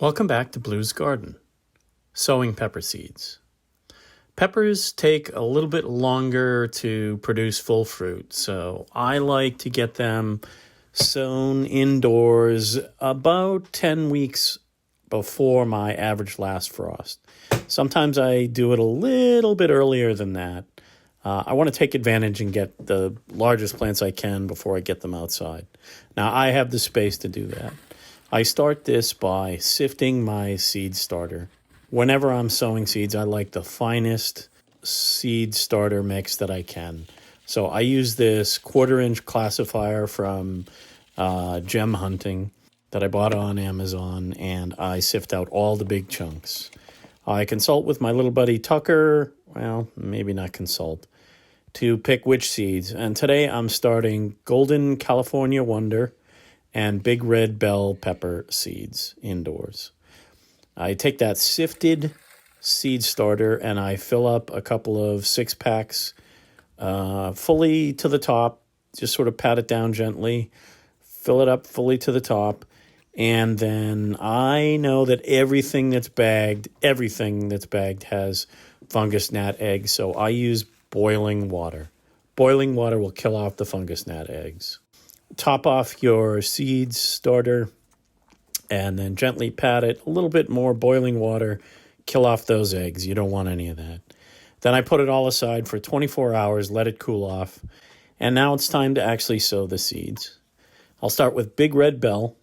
Welcome back to Blue's Garden, sowing pepper seeds. Peppers take a little bit longer to produce full fruit, so I like to get them sown indoors about 10 weeks before my average last frost. Sometimes I do it a little bit earlier than that. I want to take advantage and get the largest plants I can before I get them outside. Now, I have the space to do that. I start this by sifting my seed starter. Whenever I'm sowing seeds, I like the finest seed starter mix that I can. So I use this 1/4-inch classifier from Gem Hunting that I bought on Amazon, and I sift out all the big chunks. I consult with my little buddy Tucker, well, maybe not consult, to pick which seeds. And today I'm starting Golden California Wonder and Big Red Bell pepper seeds indoors. I take that sifted seed starter and I fill up a couple of 6-packs fully to the top, just sort of pat it down gently, fill it up fully to the top. And then I know that everything that's bagged has fungus gnat eggs. So I use boiling water. Boiling water will kill off the fungus gnat eggs. Top off your seeds starter and then gently pat it. A little bit more boiling water. Kill off those eggs. You don't want any of that. Then I put it all aside for 24 hours, let it cool off. And now it's time to actually sow the seeds. I'll start with Big Red Bell.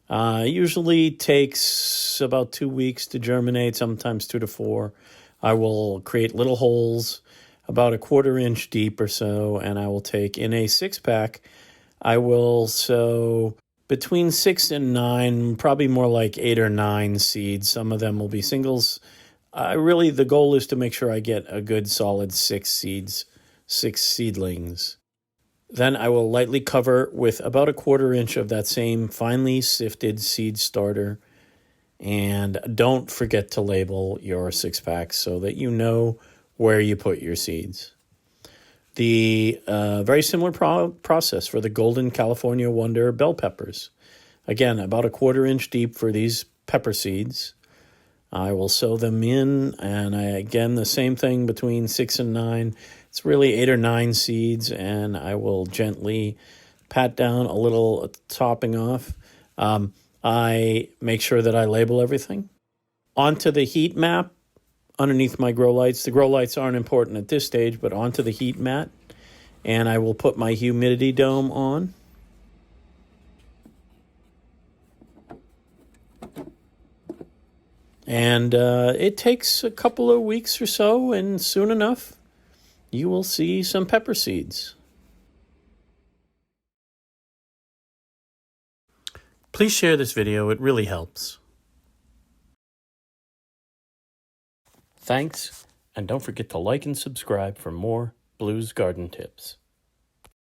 Usually takes about 2 weeks to germinate, sometimes 2 to 4. I will create little holes about 1/4 inch deep or so, and I will take in a 6-pack. I will sow between 6 and 9, probably more like 8 or 9 seeds. Some of them will be singles. The goal is to make sure I get a good solid 6 seeds, 6 seedlings. Then I will lightly cover with about 1/4 inch of that same finely sifted seed starter. And don't forget to label your 6-packs so that you know where you put your seeds. The very similar process for the Golden California Wonder bell peppers. Again, about 1/4 inch deep for these pepper seeds. I will sow them in, and again, the same thing between 6 and 9. It's really 8 or 9 seeds, and I will gently pat down a little topping off. I make sure that I label everything. Onto the heat map underneath my grow lights. The grow lights aren't important at this stage, but onto the heat mat, and I will put my humidity dome on. And it takes a couple of weeks or so, and soon enough, you will see some pepper seeds. Please share this video. It really helps. Thanks, and don't forget to like and subscribe for more Blue's Garden tips.